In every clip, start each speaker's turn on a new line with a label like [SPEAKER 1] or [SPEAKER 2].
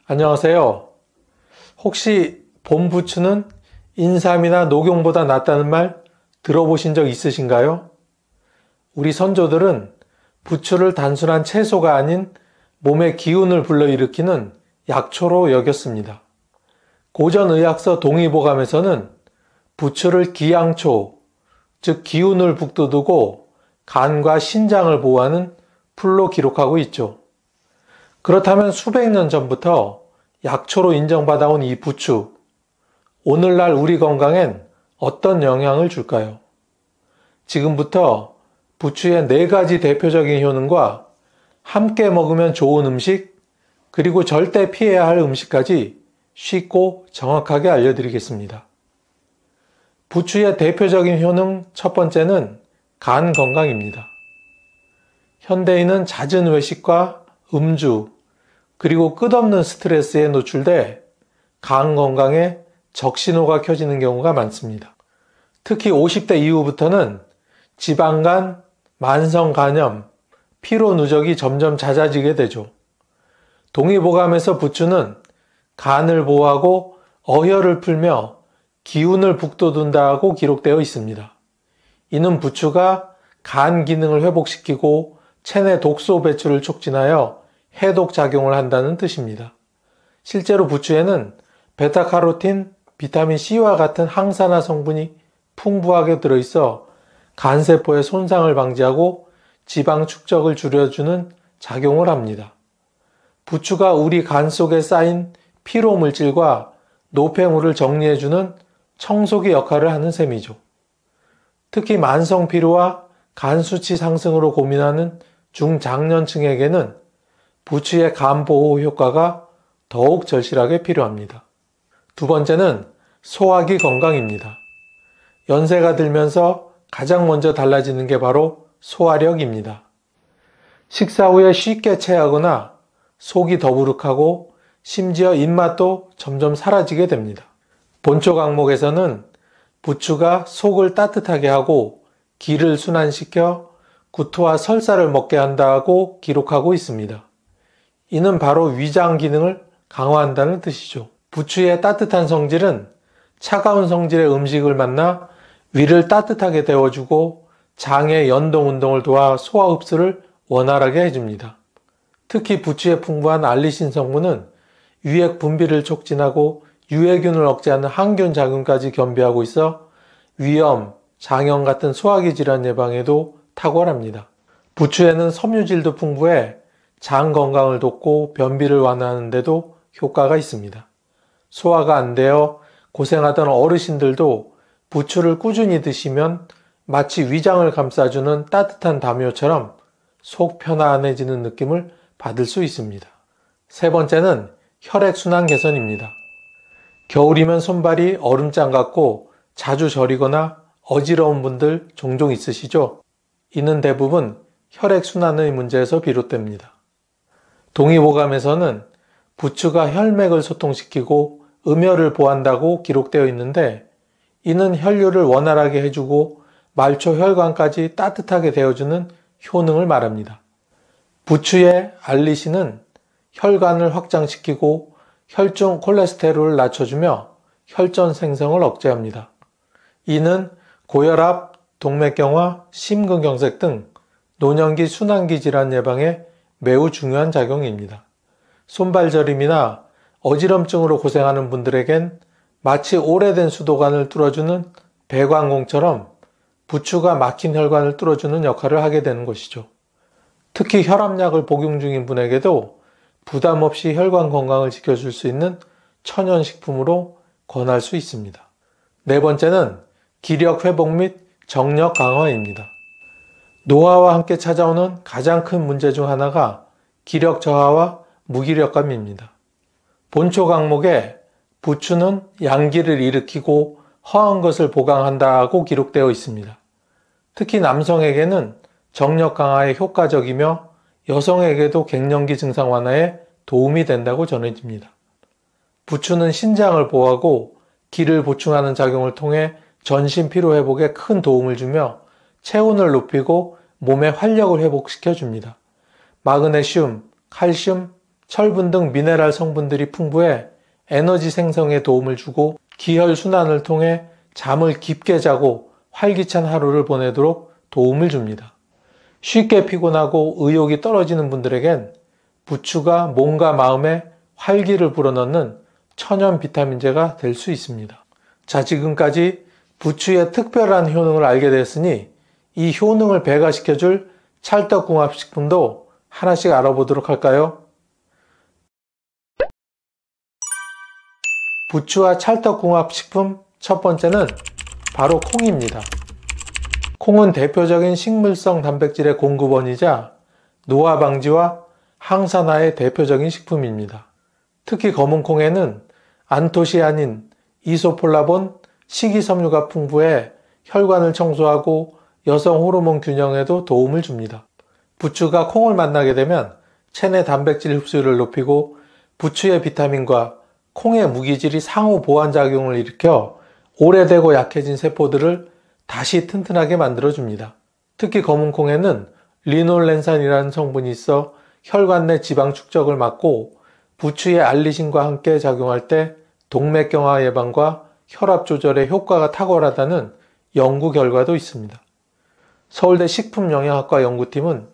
[SPEAKER 1] 안녕하세요. 혹시 봄 부추는 인삼이나 녹용보다 낫다는 말 들어보신 적 있으신가요? 우리 선조들은 부추를 단순한 채소가 아닌 몸의 기운을 불러일으키는 약초로 여겼습니다. 고전 의학서 동의보감에서는 부추를 기양초, 즉 기운을 북돋우고 간과 신장을 보호하는 풀로 기록하고 있죠. 그렇다면 수백 년 전부터 약초로 인정받아온 이 부추, 오늘날 우리 건강엔 어떤 영향을 줄까요? 지금부터 부추의 4가지 대표적인 효능과 함께 먹으면 좋은 음식, 그리고 절대 피해야 할 음식까지 쉽고 정확하게 알려드리겠습니다. 부추의 대표적인 효능 첫 번째는 간 건강입니다. 현대인은 잦은 외식과 음주, 그리고 끝없는 스트레스에 노출돼 간 건강에 적신호가 켜지는 경우가 많습니다. 특히 50대 이후부터는 지방간, 만성간염, 피로 누적이 점점 잦아지게 되죠. 동의보감에서 부추는 간을 보호하고 어혈을 풀며 기운을 북돋운다고 기록되어 있습니다. 이는 부추가 간 기능을 회복시키고 체내 독소 배출을 촉진하여 해독 작용을 한다는 뜻입니다. 실제로 부추에는 베타카로틴, 비타민C와 같은 항산화 성분이 풍부하게 들어있어 간세포의 손상을 방지하고 지방 축적을 줄여주는 작용을 합니다. 부추가 우리 간 속에 쌓인 피로 물질과 노폐물을 정리해주는 청소기 역할을 하는 셈이죠. 특히 만성 피로와 간 수치 상승으로 고민하는 중장년층에게는 부추의 간 보호 효과가 더욱 절실하게 필요합니다. 두 번째는 소화기 건강입니다. 연세가 들면서 가장 먼저 달라지는 게 바로 소화력입니다. 식사 후에 쉽게 체하거나 속이 더부룩하고 심지어 입맛도 점점 사라지게 됩니다. 본초 강목에서는 부추가 속을 따뜻하게 하고 기를 순환시켜 구토와 설사를 먹게 한다고 기록하고 있습니다. 이는 바로 위장 기능을 강화한다는 뜻이죠. 부추의 따뜻한 성질은 차가운 성질의 음식을 만나 위를 따뜻하게 데워주고 장의 연동 운동을 도와 소화 흡수를 원활하게 해줍니다. 특히 부추에 풍부한 알리신 성분은 유액 분비를 촉진하고 유해균을 억제하는 항균 작용까지 겸비하고 있어 위염, 장염 같은 소화기 질환 예방에도 탁월합니다. 부추에는 섬유질도 풍부해 장 건강을 돕고 변비를 완화하는 데도 효과가 있습니다. 소화가 안 되어 고생하던 어르신들도 부추를 꾸준히 드시면 마치 위장을 감싸주는 따뜻한 담요처럼 속 편안해지는 느낌을 받을 수 있습니다. 세 번째는 혈액순환 개선입니다. 겨울이면 손발이 얼음장 같고 자주 저리거나 어지러운 분들 종종 있으시죠? 이는 대부분 혈액순환의 문제에서 비롯됩니다. 동의보감에서는 부추가 혈맥을 소통시키고 음혈을 보한다고 기록되어 있는데 이는 혈류를 원활하게 해주고 말초 혈관까지 따뜻하게 데워주는 효능을 말합니다. 부추의 알리신은 혈관을 확장시키고 혈중 콜레스테롤을 낮춰주며 혈전 생성을 억제합니다. 이는 고혈압, 동맥경화, 심근경색 등 노년기 순환기 질환 예방에 매우 중요한 작용입니다. 손발저림이나 어지럼증으로 고생하는 분들에겐 마치 오래된 수도관을 뚫어주는 배관공처럼 부추가 막힌 혈관을 뚫어주는 역할을 하게 되는 것이죠. 특히 혈압약을 복용 중인 분에게도 부담 없이 혈관 건강을 지켜줄 수 있는 천연식품으로 권할 수 있습니다. 네 번째는 기력 회복 및 정력 강화입니다. 노화와 함께 찾아오는 가장 큰 문제 중 하나가 기력 저하와 무기력감입니다. 본초 강목에 부추는 양기를 일으키고 허한 것을 보강한다고 기록되어 있습니다. 특히 남성에게는 정력 강화에 효과적이며 여성에게도 갱년기 증상 완화에 도움이 된다고 전해집니다. 부추는 신장을 보호하고 기를 보충하는 작용을 통해 전신 피로 회복에 큰 도움을 주며 체온을 높이고 몸의 활력을 회복시켜 줍니다. 마그네슘, 칼슘, 철분 등 미네랄 성분들이 풍부해 에너지 생성에 도움을 주고 기혈순환을 통해 잠을 깊게 자고 활기찬 하루를 보내도록 도움을 줍니다. 쉽게 피곤하고 의욕이 떨어지는 분들에겐 부추가 몸과 마음에 활기를 불어넣는 천연 비타민제가 될 수 있습니다. 자, 지금까지 부추의 특별한 효능을 알게 되었으니 이 효능을 배가시켜줄 찰떡궁합식품도 하나씩 알아보도록 할까요? 부추와 찰떡궁합식품 첫 번째는 바로 콩입니다. 콩은 대표적인 식물성 단백질의 공급원이자 노화 방지와 항산화의 대표적인 식품입니다. 특히 검은 콩에는 안토시아닌, 이소폴라본, 식이섬유가 풍부해 혈관을 청소하고 여성 호르몬 균형에도 도움을 줍니다. 부추가 콩을 만나게 되면 체내 단백질 흡수율을 높이고 부추의 비타민과 콩의 무기질이 상호 보완작용을 일으켜 오래되고 약해진 세포들을 다시 튼튼하게 만들어줍니다. 특히 검은 콩에는 리놀렌산이라는 성분이 있어 혈관 내 지방 축적을 막고 부추의 알리신과 함께 작용할 때 동맥경화 예방과 혈압 조절에 효과가 탁월하다는 연구 결과도 있습니다. 서울대 식품영양학과 연구팀은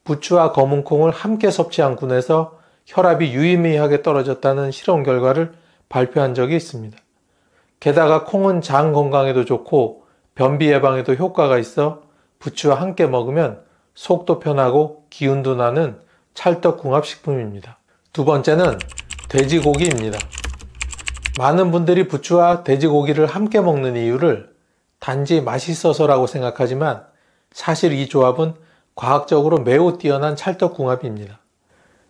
[SPEAKER 1] 부추와 검은 콩을 함께 섭취한 군에서 혈압이 유의미하게 떨어졌다는 실험 결과를 발표한 적이 있습니다. 게다가 콩은 장 건강에도 좋고 변비 예방에도 효과가 있어 부추와 함께 먹으면 속도 편하고 기운도 나는 찰떡궁합식품입니다. 두 번째는 돼지고기입니다. 많은 분들이 부추와 돼지고기를 함께 먹는 이유를 단지 맛있어서라고 생각하지만 사실 이 조합은 과학적으로 매우 뛰어난 찰떡궁합입니다.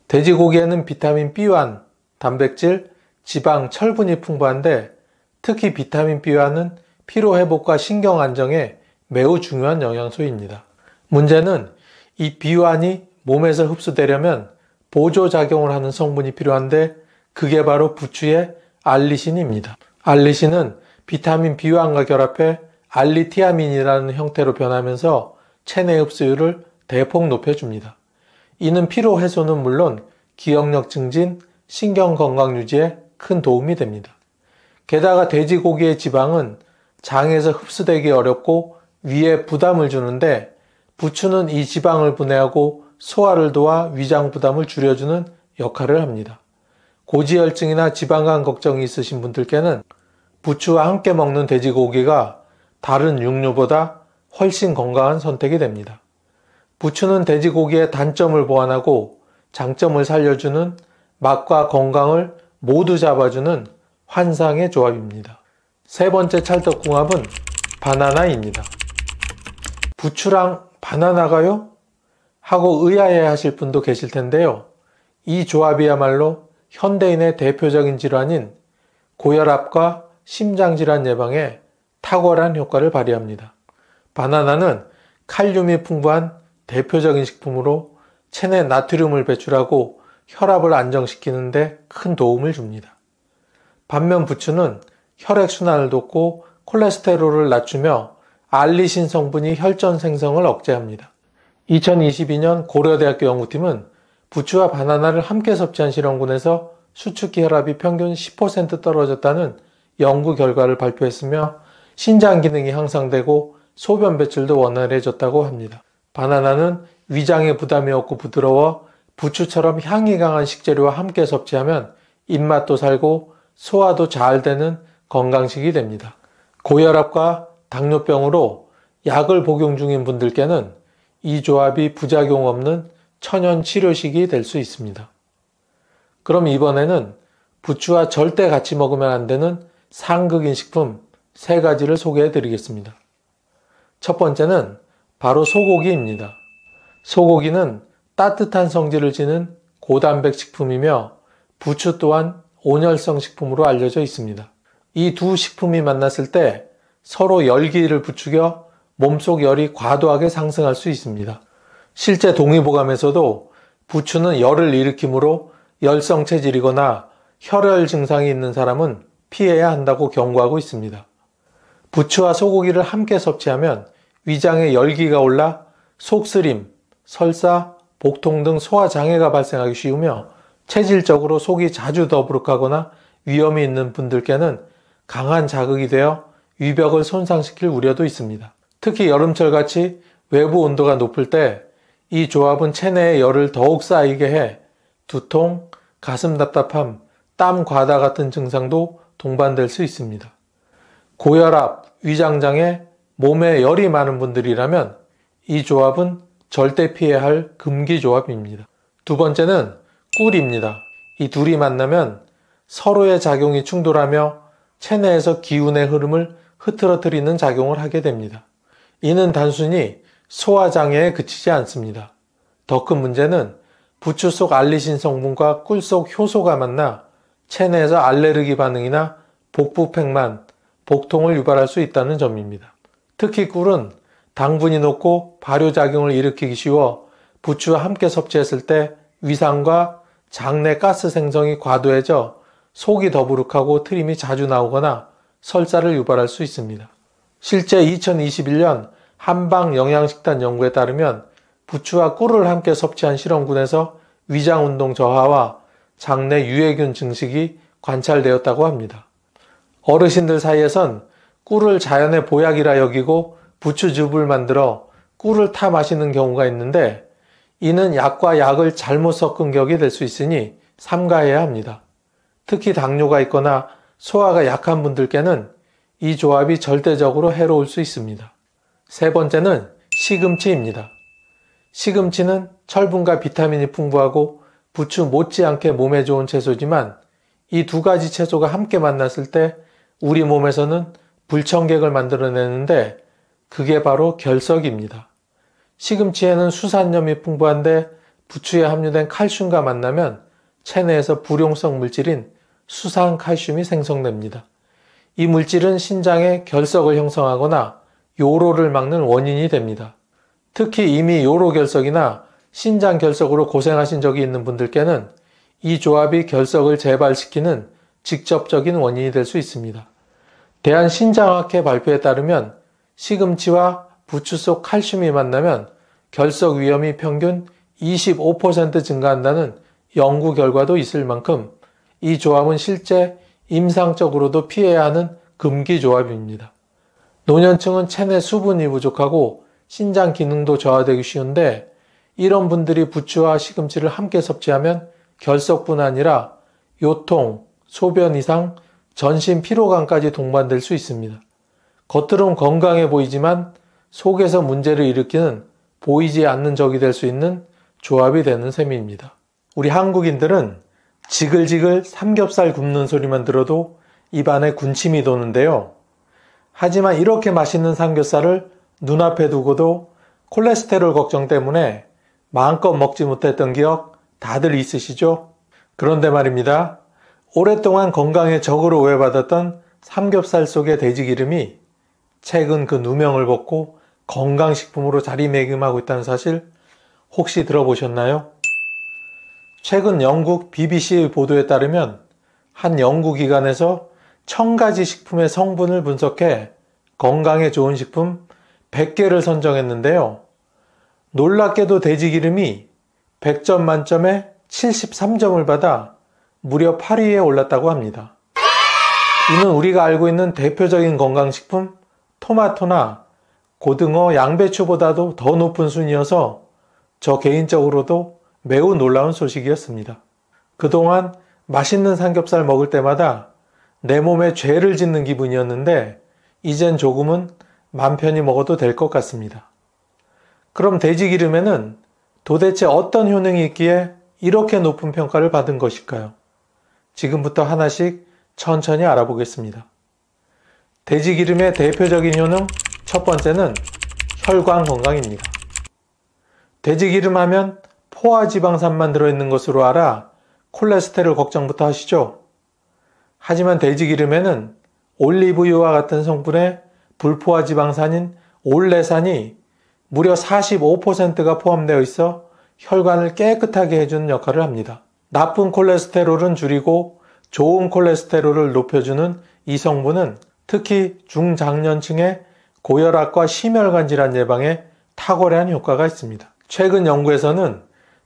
[SPEAKER 1] 돼지고기에는 비타민 B1, 단백질, 지방, 철분이 풍부한데 특히 비타민 B1은 피로회복과 신경 안정에 매우 중요한 영양소입니다. 문제는 이 B1이 몸에서 흡수되려면 보조작용을 하는 성분이 필요한데 그게 바로 부추의 알리신입니다. 알리신은 비타민 B1과 결합해 알리티아민이라는 형태로 변하면서 체내 흡수율을 대폭 높여줍니다. 이는 피로 해소는 물론 기억력 증진, 신경 건강 유지에 큰 도움이 됩니다. 게다가 돼지고기의 지방은 장에서 흡수되기 어렵고 위에 부담을 주는데 부추는 이 지방을 분해하고 소화를 도와 위장 부담을 줄여주는 역할을 합니다. 고지혈증이나 지방간 걱정이 있으신 분들께는 부추와 함께 먹는 돼지고기가 다른 육류보다 훨씬 건강한 선택이 됩니다. 부추는 돼지고기의 단점을 보완하고 장점을 살려주는 맛과 건강을 모두 잡아주는 환상의 조합입니다. 세 번째 찰떡궁합은 바나나입니다. 부추랑 바나나가요? 하고 의아해 하실 분도 계실 텐데요. 이 조합이야말로 현대인의 대표적인 질환인 고혈압과 심장질환 예방에 탁월한 효과를 발휘합니다. 바나나는 칼륨이 풍부한 대표적인 식품으로 체내 나트륨을 배출하고 혈압을 안정시키는데 큰 도움을 줍니다. 반면 부추는 혈액순환을 돕고 콜레스테롤을 낮추며 알리신 성분이 혈전 생성을 억제합니다. 2022년 고려대학교 연구팀은 부추와 바나나를 함께 섭취한 실험군에서 수축기 혈압이 평균 10% 떨어졌다는 연구 결과를 발표했으며 신장 기능이 향상되고 소변 배출도 원활해졌다고 합니다. 바나나는 위장에 부담이 없고 부드러워 부추처럼 향이 강한 식재료와 함께 섭취하면 입맛도 살고 소화도 잘 되는 건강식이 됩니다. 고혈압과 당뇨병으로 약을 복용 중인 분들께는 이 조합이 부작용 없는 천연 치료식이 될 수 있습니다. 그럼 이번에는 부추와 절대 같이 먹으면 안 되는 상극인 식품 3가지를 소개해 드리겠습니다. 첫 번째는 바로 소고기입니다. 소고기는 따뜻한 성질을 지닌 고단백 식품이며 부추 또한 온열성 식품으로 알려져 있습니다. 이 두 식품이 만났을 때 서로 열기를 부추겨 몸속 열이 과도하게 상승할 수 있습니다. 실제 동의보감에서도 부추는 열을 일으키므로 열성 체질이거나 혈열 증상이 있는 사람은 피해야 한다고 경고하고 있습니다. 부추와 소고기를 함께 섭취하면 위장에 열기가 올라 속쓰림, 설사, 복통 등 소화장애가 발생하기 쉬우며 체질적으로 속이 자주 더부룩하거나 위염이 있는 분들께는 강한 자극이 되어 위벽을 손상시킬 우려도 있습니다. 특히 여름철 같이 외부 온도가 높을 때 이 조합은 체내에 열을 더욱 쌓이게 해 두통, 가슴 답답함, 땀 과다 같은 증상도 동반될 수 있습니다. 고혈압, 위장장애, 몸에 열이 많은 분들이라면 이 조합은 절대 피해야 할 금기 조합입니다. 두 번째는 꿀입니다. 이 둘이 만나면 서로의 작용이 충돌하며 체내에서 기운의 흐름을 흐트러뜨리는 작용을 하게 됩니다. 이는 단순히 소화장애에 그치지 않습니다. 더 큰 문제는 부추 속 알리신 성분과 꿀 속 효소가 만나 체내에서 알레르기 반응이나 복부 팽만, 복통을 유발할 수 있다는 점입니다. 특히 꿀은 당분이 높고 발효작용을 일으키기 쉬워 부추와 함께 섭취했을 때 위산과 장내 가스 생성이 과도해져 속이 더부룩하고 트림이 자주 나오거나 설사를 유발할 수 있습니다. 실제 2021년 한방영양식단 연구에 따르면 부추와 꿀을 함께 섭취한 실험군에서 위장운동 저하와 장내 유해균 증식이 관찰되었다고 합니다. 어르신들 사이에선 꿀을 자연의 보약이라 여기고 부추즙을 만들어 꿀을 타 마시는 경우가 있는데 이는 약과 약을 잘못 섞은 격이 될 수 있으니 삼가해야 합니다. 특히 당뇨가 있거나 소화가 약한 분들께는 이 조합이 절대적으로 해로울 수 있습니다. 세 번째는 시금치입니다. 시금치는 철분과 비타민이 풍부하고 부추 못지않게 몸에 좋은 채소지만 이 두 가지 채소가 함께 만났을 때 우리 몸에서는 불청객을 만들어내는데 그게 바로 결석입니다. 시금치에는 수산염이 풍부한데 부추에 함유된 칼슘과 만나면 체내에서 불용성 물질인 수산칼슘이 생성됩니다. 이 물질은 신장에 결석을 형성하거나 요로를 막는 원인이 됩니다. 특히 이미 요로결석이나 신장결석으로 고생하신 적이 있는 분들께는 이 조합이 결석을 재발시키는 직접적인 원인이 될 수 있습니다. 대한신장학회 발표에 따르면 시금치와 부추 속 칼슘이 만나면 결석 위험이 평균 25% 증가한다는 연구 결과도 있을 만큼 이 조합은 실제 임상적으로도 피해야 하는 금기 조합입니다. 노년층은 체내 수분이 부족하고 신장 기능도 저하되기 쉬운데 이런 분들이 부추와 시금치를 함께 섭취하면 결석뿐 아니라 요통, 소변 이상, 전신 피로감까지 동반될 수 있습니다. 겉으론 건강해 보이지만 속에서 문제를 일으키는 보이지 않는 적이 될 수 있는 조합이 되는 셈입니다. 우리 한국인들은 지글지글 삼겹살 굽는 소리만 들어도 입안에 군침이 도는데요. 하지만 이렇게 맛있는 삼겹살을 눈앞에 두고도 콜레스테롤 걱정 때문에 마음껏 먹지 못했던 기억 다들 있으시죠? 그런데 말입니다. 오랫동안 건강에 적으로 오해받았던 삼겹살 속의 돼지기름이 최근 그 누명을 벗고 건강식품으로 자리매김하고 있다는 사실 혹시 들어보셨나요? 최근 영국 BBC의 보도에 따르면 한 연구기관에서 1000가지 식품의 성분을 분석해 건강에 좋은 식품 100개를 선정했는데요. 놀랍게도 돼지기름이 100점 만점에 73점을 받아 무려 8위에 올랐다고 합니다. 이는 우리가 알고 있는 대표적인 건강식품 토마토나 고등어, 양배추보다도 더 높은 순위여서 저 개인적으로도 매우 놀라운 소식이었습니다. 그동안 맛있는 삼겹살 먹을 때마다 내 몸에 죄를 짓는 기분이었는데 이젠 조금은 맘 편히 먹어도 될 것 같습니다. 그럼 돼지기름에는 도대체 어떤 효능이 있기에 이렇게 높은 평가를 받은 것일까요? 지금부터 하나씩 천천히 알아보겠습니다. 돼지기름의 대표적인 효능 첫 번째는 혈관 건강입니다. 돼지기름 하면 포화지방산만 들어있는 것으로 알아 콜레스테롤 걱정부터 하시죠? 하지만 돼지기름에는 올리브유와 같은 성분의 불포화지방산인 올레산이 무려 45%가 포함되어 있어 혈관을 깨끗하게 해주는 역할을 합니다. 나쁜 콜레스테롤은 줄이고 좋은 콜레스테롤을 높여주는 이 성분은 특히 중장년층의 고혈압과 심혈관 질환 예방에 탁월한 효과가 있습니다. 최근 연구에서는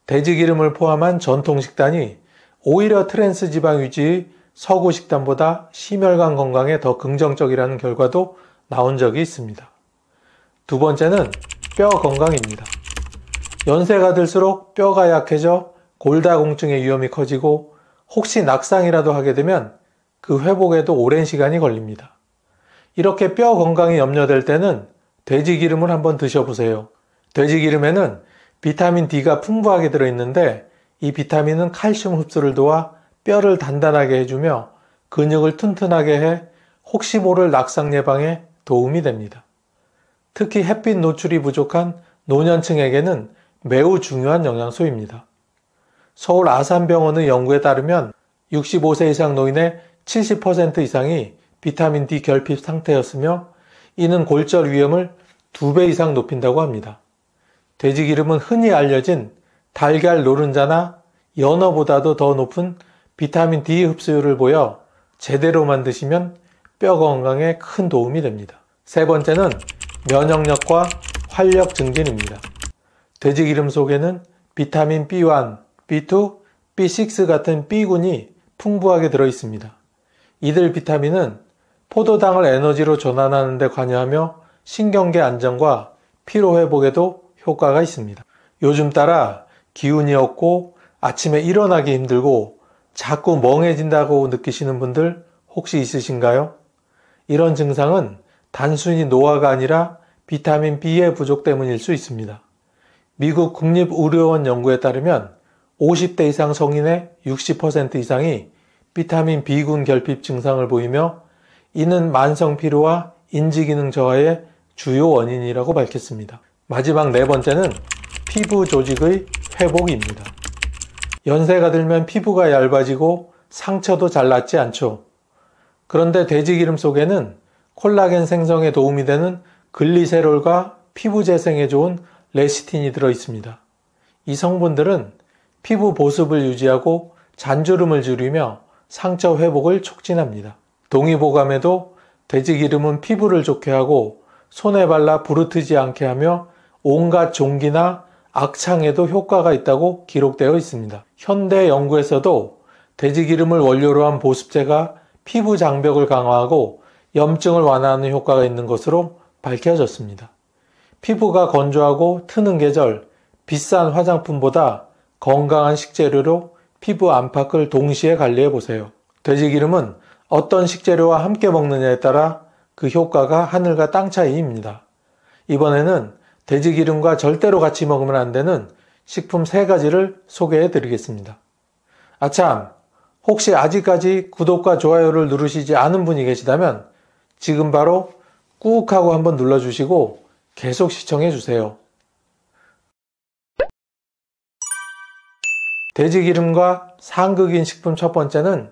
[SPEAKER 1] 돼지기름을 포함한 전통식단이 오히려 트랜스 지방 위주의 서구 식단보다 심혈관 건강에 더 긍정적이라는 결과도 나온 적이 있습니다. 두 번째는 뼈 건강입니다. 연세가 들수록 뼈가 약해져 골다공증의 위험이 커지고 혹시 낙상이라도 하게 되면 그 회복에도 오랜 시간이 걸립니다. 이렇게 뼈 건강이 염려될 때는 돼지기름을 한번 드셔보세요. 돼지기름에는 비타민 D가 풍부하게 들어있는데 이 비타민은 칼슘 흡수를 도와 뼈를 단단하게 해주며 근육을 튼튼하게 해 혹시 모를 낙상 예방에 도움이 됩니다. 특히 햇빛 노출이 부족한 노년층에게는 매우 중요한 영양소입니다. 서울 아산병원의 연구에 따르면 65세 이상 노인의 70% 이상이 비타민 D 결핍 상태였으며 이는 골절 위험을 2배 이상 높인다고 합니다. 돼지기름은 흔히 알려진 달걀 노른자나 연어보다도 더 높은 비타민 D 흡수율을 보여 제대로만 드시면 뼈 건강에 큰 도움이 됩니다. 세 번째는 면역력과 활력 증진입니다. 돼지기름 속에는 비타민 B1, B2, B6 같은 B군이 풍부하게 들어있습니다. 이들 비타민은 포도당을 에너지로 전환하는 데 관여하며 신경계 안정과 피로 회복에도 효과가 있습니다. 요즘 따라 기운이 없고 아침에 일어나기 힘들고 자꾸 멍해진다고 느끼시는 분들 혹시 있으신가요? 이런 증상은 단순히 노화가 아니라 비타민 B의 부족 때문일 수 있습니다. 미국 국립의료원 연구에 따르면 50대 이상 성인의 60% 이상이 비타민 B군 결핍 증상을 보이며 이는 만성 피로와 인지기능 저하의 주요 원인이라고 밝혔습니다. 마지막 네 번째는 피부 조직의 회복입니다. 연세가 들면 피부가 얇아지고 상처도 잘 낫지 않죠. 그런데 돼지기름 속에는 콜라겐 생성에 도움이 되는 글리세롤과 피부 재생에 좋은 레시틴이 들어있습니다. 이 성분들은 피부 보습을 유지하고 잔주름을 줄이며 상처 회복을 촉진합니다. 동의보감에도 돼지기름은 피부를 좋게 하고 손에 발라 부르트지 않게 하며 온갖 종기나 악창에도 효과가 있다고 기록되어 있습니다. 현대 연구에서도 돼지기름을 원료로 한 보습제가 피부 장벽을 강화하고 염증을 완화하는 효과가 있는 것으로 밝혀졌습니다. 피부가 건조하고 트는 계절, 비싼 화장품보다 건강한 식재료로 피부 안팎을 동시에 관리해 보세요. 돼지기름은 어떤 식재료와 함께 먹느냐에 따라 그 효과가 하늘과 땅 차이입니다. 이번에는 돼지기름과 절대로 같이 먹으면 안 되는 식품 3가지를 소개해 드리겠습니다. 아참, 혹시 아직까지 구독과 좋아요를 누르시지 않은 분이 계시다면 지금 바로 꾹 하고 한번 눌러주시고 계속 시청해 주세요. 돼지기름과 상극인 식품 첫 번째는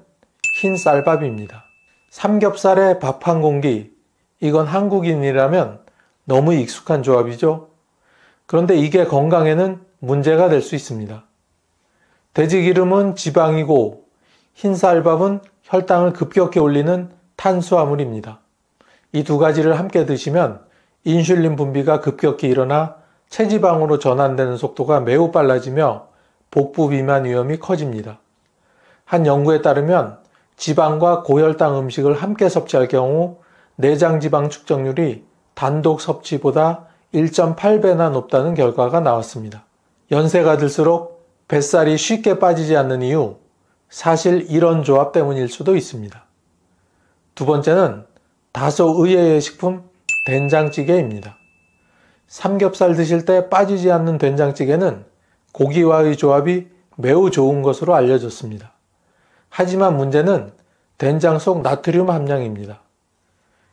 [SPEAKER 1] 흰 쌀밥입니다. 삼겹살에 밥 한 공기, 이건 한국인이라면 너무 익숙한 조합이죠. 그런데 이게 건강에는 문제가 될 수 있습니다. 돼지기름은 지방이고 흰 쌀밥은 혈당을 급격히 올리는 탄수화물입니다. 이 2가지를 함께 드시면 인슐린 분비가 급격히 일어나 체지방으로 전환되는 속도가 매우 빨라지며 복부 비만 위험이 커집니다. 한 연구에 따르면 지방과 고혈당 음식을 함께 섭취할 경우 내장지방 축적률이 단독 섭취보다 1.8배나 높다는 결과가 나왔습니다. 연세가 들수록 뱃살이 쉽게 빠지지 않는 이유, 사실 이런 조합 때문일 수도 있습니다. 두 번째는 다소 의외의 식품 된장찌개입니다. 삼겹살 드실 때 빠지지 않는 된장찌개는 고기와의 조합이 매우 좋은 것으로 알려졌습니다. 하지만 문제는 된장 속 나트륨 함량입니다.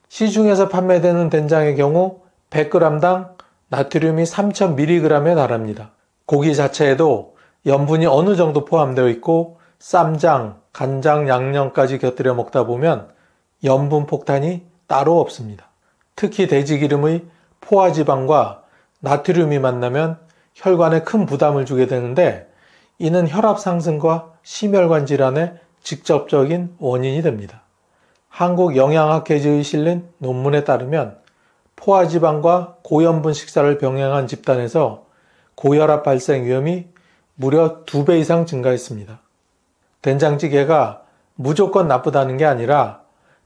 [SPEAKER 1] 시중에서 판매되는 된장의 경우 100g당 나트륨이 3000mg에 달합니다. 고기 자체에도 염분이 어느 정도 포함되어 있고 쌈장, 간장, 양념까지 곁들여 먹다 보면 염분 폭탄이 따로 없습니다. 특히 돼지기름의 포화지방과 나트륨이 만나면 혈관에 큰 부담을 주게 되는데 이는 혈압 상승과 심혈관 질환의 직접적인 원인이 됩니다. 한국영양학회지에 실린 논문에 따르면 포화지방과 고염분 식사를 병행한 집단에서 고혈압 발생 위험이 무려 2배 이상 증가했습니다. 된장찌개가 무조건 나쁘다는 게 아니라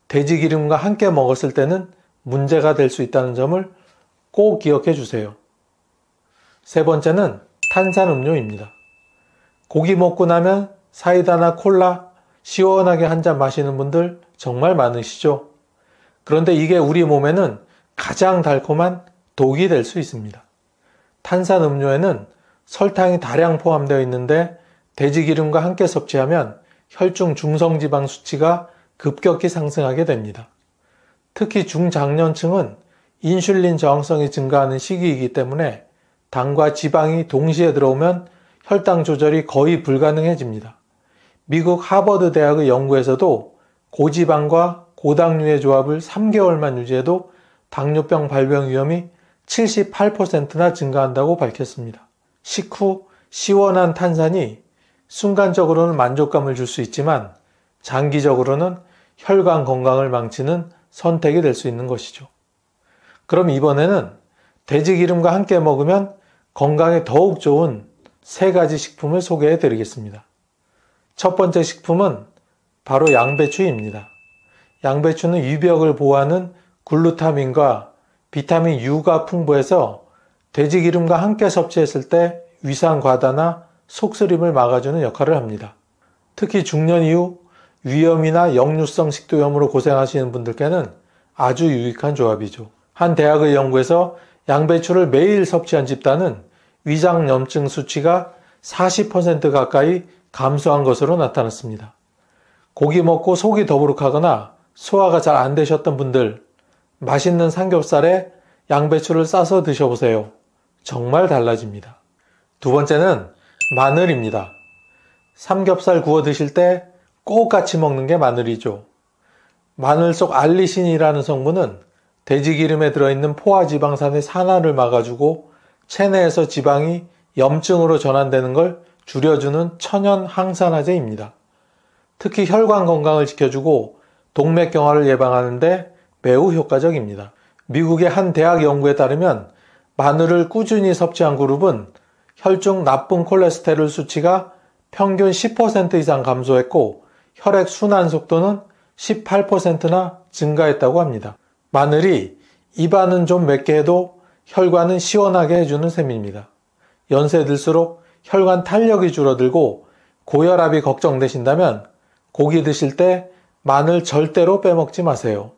[SPEAKER 1] 돼지기름과 함께 먹었을 때는 문제가 될 수 있다는 점을 꼭 기억해 주세요. 세 번째는 탄산음료입니다. 고기 먹고 나면 사이다나 콜라 시원하게 한 잔 마시는 분들 정말 많으시죠? 그런데 이게 우리 몸에는 가장 달콤한 독이 될 수 있습니다. 탄산음료에는 설탕이 다량 포함되어 있는데 돼지기름과 함께 섭취하면 혈중 중성지방 수치가 급격히 상승하게 됩니다. 특히 중장년층은 인슐린 저항성이 증가하는 시기이기 때문에 당과 지방이 동시에 들어오면 혈당 조절이 거의 불가능해집니다. 미국 하버드 대학의 연구에서도 고지방과 고당류의 조합을 3개월만 유지해도 당뇨병 발병 위험이 78%나 증가한다고 밝혔습니다. 식후 시원한 탄산이 순간적으로는 만족감을 줄 수 있지만 장기적으로는 혈관 건강을 망치는 선택이 될 수 있는 것이죠. 그럼 이번에는 돼지기름과 함께 먹으면 건강에 더욱 좋은 3가지 식품을 소개해 드리겠습니다. 첫 번째 식품은 바로 양배추입니다. 양배추는 위벽을 보호하는 글루타민과 비타민 U가 풍부해서 돼지기름과 함께 섭취했을 때 위산 과다나 속쓰림을 막아주는 역할을 합니다. 특히 중년 이후 위염이나 역류성 식도염으로 고생하시는 분들께는 아주 유익한 조합이죠. 한 대학의 연구에서 양배추를 매일 섭취한 집단은 위장염증 수치가 40% 가까이 감소한 것으로 나타났습니다. 고기 먹고 속이 더부룩하거나 소화가 잘 안 되셨던 분들, 맛있는 삼겹살에 양배추를 싸서 드셔보세요. 정말 달라집니다. 두 번째는 마늘입니다. 삼겹살 구워 드실 때 꼭 같이 먹는 게 마늘이죠. 마늘 속 알리신이라는 성분은 돼지기름에 들어있는 포화지방산의 산화를 막아주고 체내에서 지방이 염증으로 전환되는 걸 줄여주는 천연 항산화제입니다. 특히 혈관 건강을 지켜주고 동맥경화를 예방하는데 매우 효과적입니다. 미국의 한 대학 연구에 따르면 마늘을 꾸준히 섭취한 그룹은 혈중 나쁜 콜레스테롤 수치가 평균 10% 이상 감소했고 혈액 순환 속도는 18%나 증가했다고 합니다. 마늘이 입안은 좀 맵게 해도 혈관은 시원하게 해주는 셈입니다. 연세 들수록 혈관 탄력이 줄어들고 고혈압이 걱정되신다면 고기 드실 때 마늘 절대로 빼먹지 마세요.